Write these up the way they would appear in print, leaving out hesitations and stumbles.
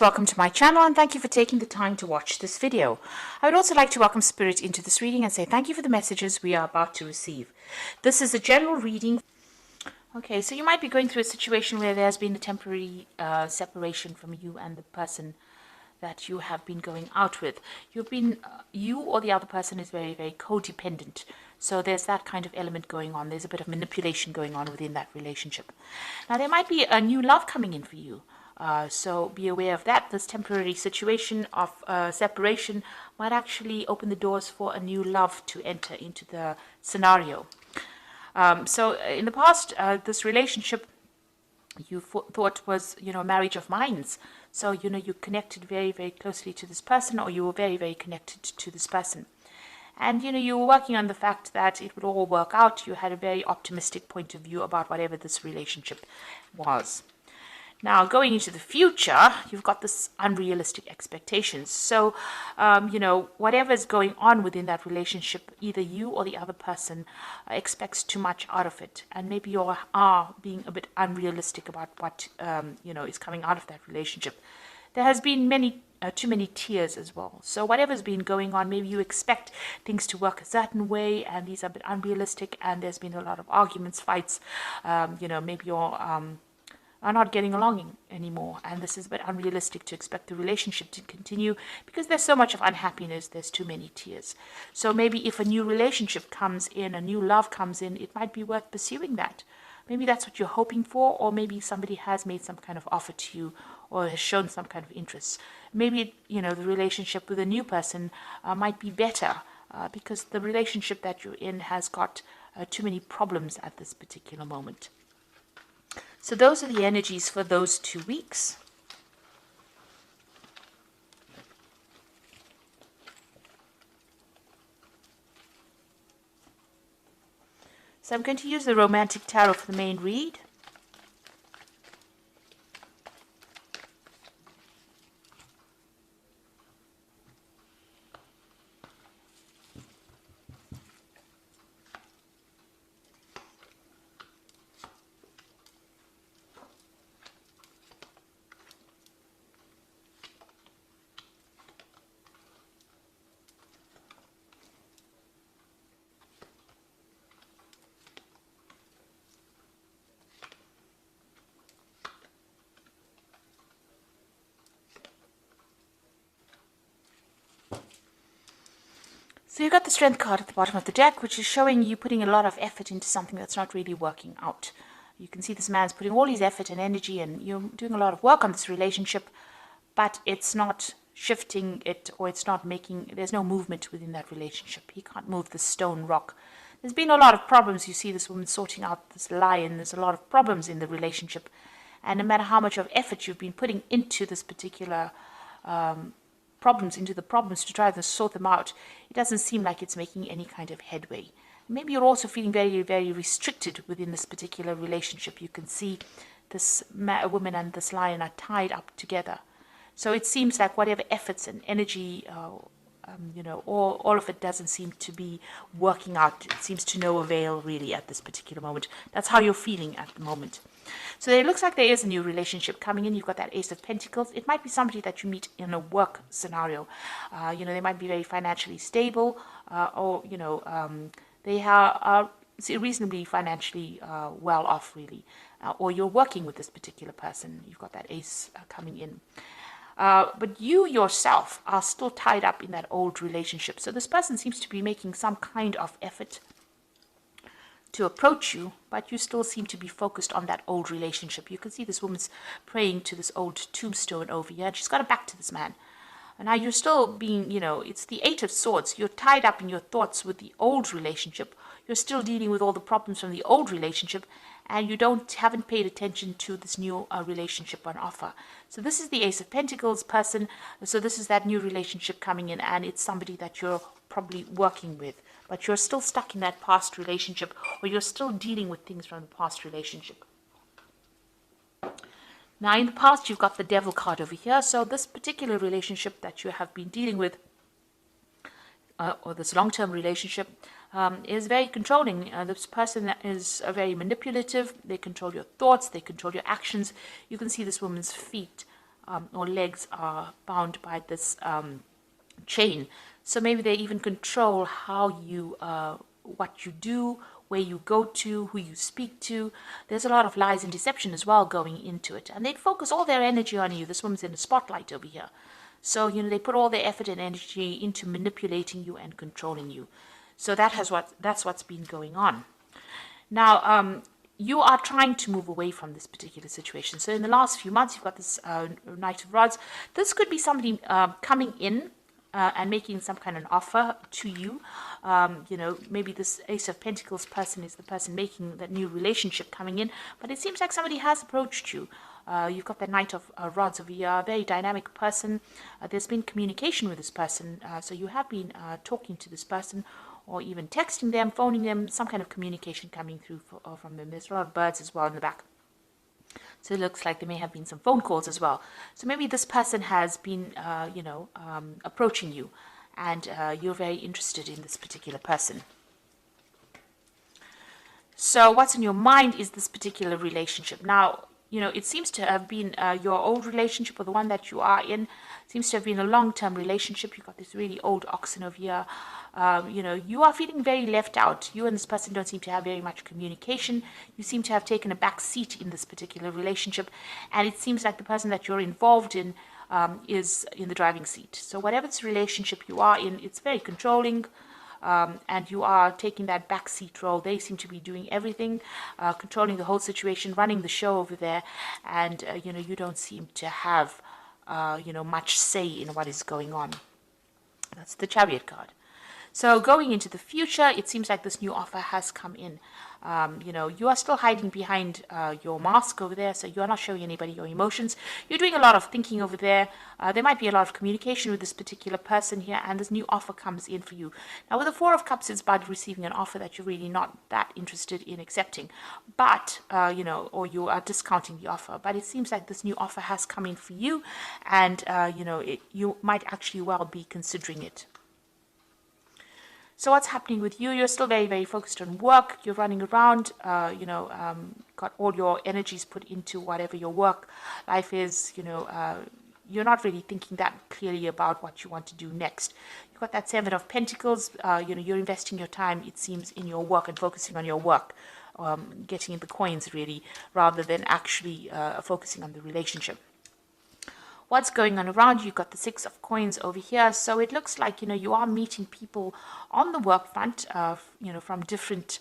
Welcome to my channel and thank you for taking the time to watch this video. I would also like to welcome Spirit into this reading and say thank you for the messages we are about to receive. This is a general reading. Okay, so you might be going through a situation where there's been a temporary separation from you and the person that you have been going out with. You or the other person is very, very codependent. So there's that kind of element going on. There's a bit of manipulation going on within that relationship. Now there might be a new love coming in for you. So be aware of that. This temporary situation of separation might actually open the doors for a new love to enter into the scenario. So in the past, this relationship you thought was, a marriage of minds. So, you connected very, very closely to this person, or you were very, very connected to this person. And, you were working on the fact that it would all work out. You had a very optimistic point of view about whatever this relationship was. Now, going into the future, you've got this unrealistic expectations. So, whatever's going on within that relationship, either you or the other person expects too much out of it. And maybe you are being a bit unrealistic about what, is coming out of that relationship. There has been too many tears as well. So whatever's been going on, maybe you expect things to work a certain way, and these are a bit unrealistic, and there's been a lot of arguments, fights. Maybe you're are not getting along anymore, and this is a bit unrealistic to expect the relationship to continue because there's so much of unhappiness, there's too many tears. So maybe if a new relationship comes in, a new love comes in, it might be worth pursuing that. Maybe that's what you're hoping for, or maybe somebody has made some kind of offer to you or has shown some kind of interest. Maybe, the relationship with a new person might be better because the relationship that you're in has got too many problems at this particular moment. So those are the energies for those 2 weeks. So I'm going to use the Romantic Tarot for the main read. So you've got the Strength card at the bottom of the deck, which is showing you putting a lot of effort into something that's not really working out. You can see this man's putting all his effort and energy, and you're doing a lot of work on this relationship, but it's not shifting it, or it's not there's no movement within that relationship. He can't move the stone rock. There's been a lot of problems. You see this woman sorting out this lion. There's a lot of problems in the relationship. And no matter how much of effort you've been putting into this particular problems to try to sort them out, it doesn't seem like it's making any kind of headway. Maybe you're also feeling very, very restricted within this particular relationship. You can see this woman and this lion are tied up together. So it seems like whatever efforts and energy, all of it doesn't seem to be working out. It seems to no avail really at this particular moment. That's how you're feeling at the moment. So it looks like there is a new relationship coming in. You've got that Ace of Pentacles. It might be somebody that you meet in a work scenario. They might be very financially stable, or they are reasonably financially well off, really. Or you're working with this particular person. You've got that Ace coming in. But you yourself are still tied up in that old relationship. So this person seems to be making some kind of effort to approach you, but you still seem to be focused on that old relationship. You can see this woman's praying to this old tombstone over here, and she's got her back to this man. And now you're still being, it's the Eight of Swords. You're tied up in your thoughts with the old relationship. You're still dealing with all the problems from the old relationship, and you haven't paid attention to this new relationship on offer. So this is the Ace of Pentacles person. So this is that new relationship coming in, and it's somebody that you're probably working with, but you're still stuck in that past relationship, or you're still dealing with things from the past relationship. Now, in the past, you've got the Devil card over here. So this particular relationship that you have been dealing with, or this long-term relationship, is very controlling. This person is very manipulative. They control your thoughts. They control your actions. You can see this woman's feet or legs are bound by this chain. So maybe they even control how you, what you do, where you go to, who you speak to. There's a lot of lies and deception as well going into it. And they'd focus all their energy on you. This woman's in the spotlight over here. So, they put all their effort and energy into manipulating you and controlling you. So that's what's been going on. Now, you are trying to move away from this particular situation. So in the last few months, you've got this Knight of Rods. This could be somebody coming in and making some kind of offer to you. Maybe this Ace of Pentacles person is the person making that new relationship coming in. But it seems like somebody has approached you. You've got the Knight of Rods over here, a very dynamic person. There's been communication with this person. So you have been talking to this person, or even texting them, phoning them, some kind of communication coming through from them. There's a lot of birds as well in the back. So it looks like there may have been some phone calls as well. So maybe this person has been, approaching you, and you're very interested in this particular person. So what's in your mind is this particular relationship. Now, it seems to have been your old relationship, or the one that you are in, seems to have been a long-term relationship. You've got this really old oxen over here. You are feeling very left out. You and this person don't seem to have very much communication. You seem to have taken a back seat in this particular relationship. And it seems like the person that you're involved in is in the driving seat. So whatever this relationship you are in, it's very controlling. And you are taking that backseat role. They seem to be doing everything, controlling the whole situation, running the show over there, and you don't seem to have much say in what is going on. That's the Chariot card. So going into the future, it seems like this new offer has come in. You are still hiding behind your mask over there, so you are not showing anybody your emotions. You're doing a lot of thinking over there. There might be a lot of communication with this particular person here, and this new offer comes in for you. Now, with the Four of Cups, it's about receiving an offer that you're really not that interested in accepting, but, or you are discounting the offer. But it seems like this new offer has come in for you, and, you might actually well be considering it. So what's happening with you? You're still very, very focused on work. You're running around, got all your energies put into whatever your work life is. You're not really thinking that clearly about what you want to do next. You've got that Seven of Pentacles. You're investing your time, it seems, in your work and focusing on your work, getting the coins really, rather than actually focusing on the relationship. What's going on around you? You've got the Six of Coins over here. So it looks like, you are meeting people on the work front, from different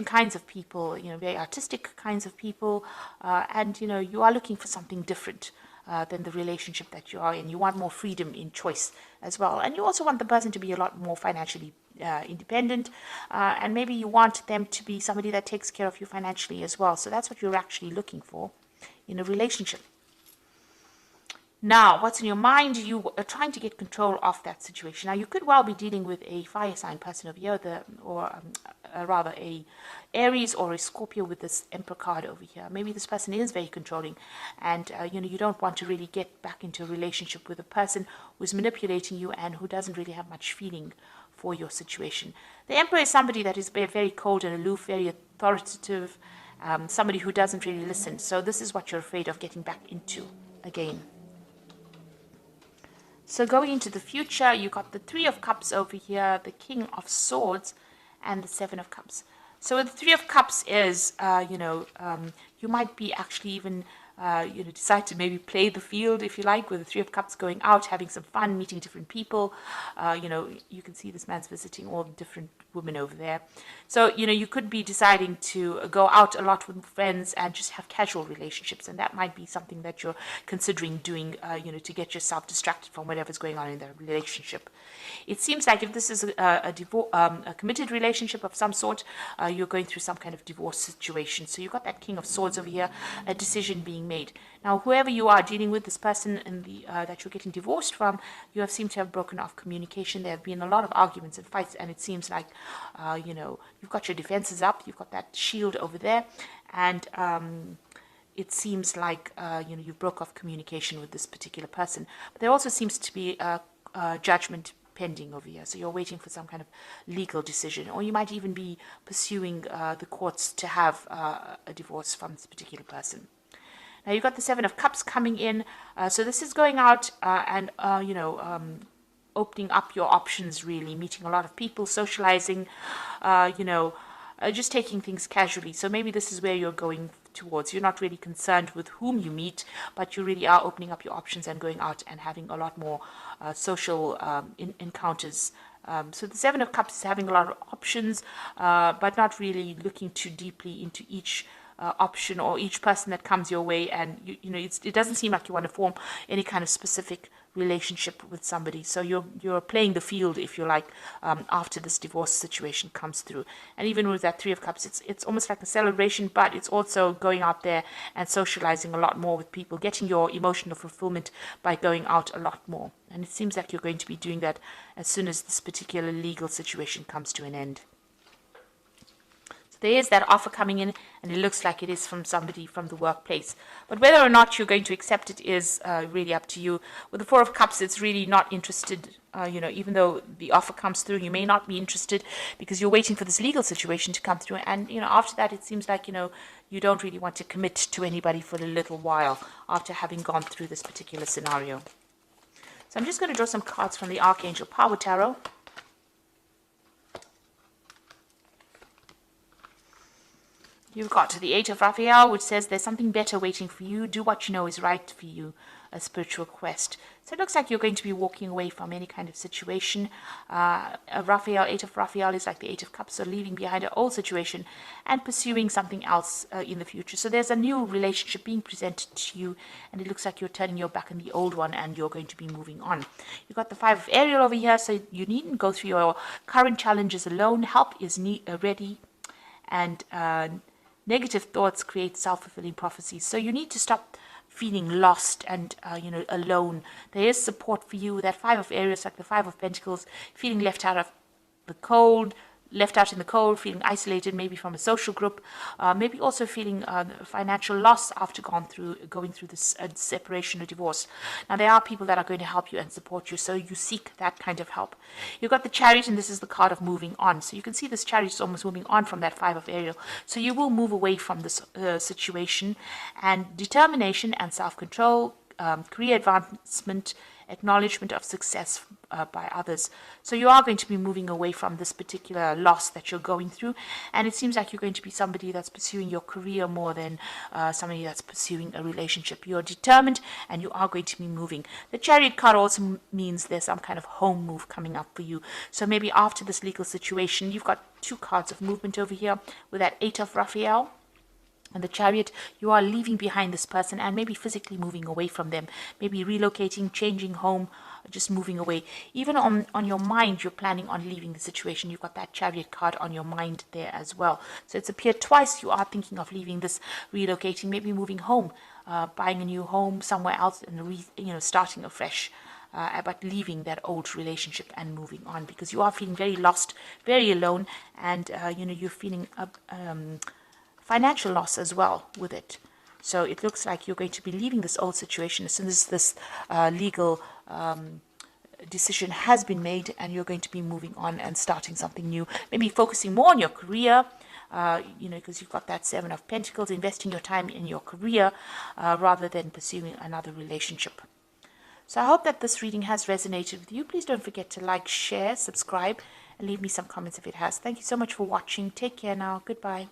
kinds of people, very artistic kinds of people. And, you are looking for something different than the relationship that you are in. You want more freedom in choice as well. And you also want the person to be a lot more financially independent. And maybe you want them to be somebody that takes care of you financially as well. So that's what you're actually looking for in a relationship. Now, what's in your mind? You are trying to get control of that situation. Now, you could well be dealing with a fire sign person over here, or rather a Aries or a Scorpio with this Emperor card over here. Maybe this person is very controlling, and you don't want to really get back into a relationship with a person who is manipulating you and who doesn't really have much feeling for your situation. The Emperor is somebody that is very cold and aloof, very authoritative, somebody who doesn't really listen. So this is what you're afraid of getting back into again. So going into the future, you got the Three of Cups over here, the King of Swords, and the Seven of Cups. So the Three of Cups is, you might be actually even, decide to maybe play the field, if you like, with the Three of Cups, going out, having some fun, meeting different people. You can see this man's visiting all the different women over there. So, you could be deciding to go out a lot with friends and just have casual relationships. And that might be something that you're considering doing, to get yourself distracted from whatever's going on in the relationship. It seems like if this is a committed relationship of some sort, you're going through some kind of divorce situation. So you've got that King of Swords over here, a decision being made. Now, whoever you are dealing with, this person in that you're getting divorced from, you have seemed to have broken off communication. There have been a lot of arguments and fights, and it seems like, you've got your defenses up. You've got that shield over there, and it seems like, you've broke off communication with this particular person. But there also seems to be a judgment pending over here. So you're waiting for some kind of legal decision, or you might even be pursuing the courts to have a divorce from this particular person. Now you've got the Seven of Cups coming in. So this is going out and, opening up your options, really, meeting a lot of people, socializing, just taking things casually. So maybe this is where you're going towards. You're not really concerned with whom you meet, but you really are opening up your options and going out and having a lot more social encounters. So the Seven of Cups is having a lot of options, but not really looking too deeply into each option or each person that comes your way. And it doesn't seem like you want to form any kind of specific relationship with somebody. So you're playing the field, if you like, after this divorce situation comes through. And even with that Three of Cups, it's almost like a celebration, but it's also going out there and socializing a lot more with people, getting your emotional fulfillment by going out a lot more. And it seems like you're going to be doing that as soon as this particular legal situation comes to an end. There is that offer coming in, and it looks like it is from somebody from the workplace. But whether or not you're going to accept it is really up to you. With the Four of Cups, it's really not interested. Even though the offer comes through, you may not be interested because you're waiting for this legal situation to come through. And, after that, it seems like, you don't really want to commit to anybody for a little while after having gone through this particular scenario. So I'm just going to draw some cards from the Archangel Power Tarot. You've got the Eight of Raphael, which says there's something better waiting for you. Do what you know is right for you, a spiritual quest. So it looks like you're going to be walking away from any kind of situation. Eight of Raphael is like the Eight of Cups, so leaving behind an old situation and pursuing something else in the future. So there's a new relationship being presented to you, and it looks like you're turning your back on the old one and you're going to be moving on. You've got the Five of Ariel over here, so you needn't go through your current challenges alone. Help is ready, and negative thoughts create self-fulfilling prophecies. So you need to stop feeling lost and, alone. There is support for you. That Five of Aries, like the Five of Pentacles, feeling left out in the cold, feeling isolated, maybe from a social group, maybe also feeling financial loss after going through this separation or divorce. Now, there are people that are going to help you and support you, so you seek that kind of help. You've got the Chariot, and this is the card of moving on. So you can see this Chariot is almost moving on from that Five of Ariel. So you will move away from this situation, and determination and self-control, career advancement, acknowledgement of success by others. So you are going to be moving away from this particular loss that you're going through, and it seems like you're going to be somebody that's pursuing your career more than somebody that's pursuing a relationship. You're determined and you are going to be moving. The Chariot card also means there's some kind of home move coming up for you. So maybe after this legal situation, you've got two cards of movement over here with that Eight of Raphael and the Chariot. You are leaving behind this person and maybe physically moving away from them, maybe relocating, changing home, just moving away. Even on your mind, you're planning on leaving the situation. You've got that Chariot card on your mind there as well. So it's appeared twice. You are thinking of leaving this, relocating, maybe moving home, buying a new home somewhere else, and starting afresh. But leaving that old relationship and moving on, because you are feeling very lost, very alone, and you're feeling financial loss as well with it. So it looks like you're going to be leaving this old situation as soon as this legal decision has been made, and you're going to be moving on and starting something new, maybe focusing more on your career, because you've got that Seven of Pentacles, investing your time in your career rather than pursuing another relationship. So I hope that this reading has resonated with you. Please don't forget to like, share, subscribe, and leave me some comments if it has. Thank you so much for watching. Take care now. Goodbye.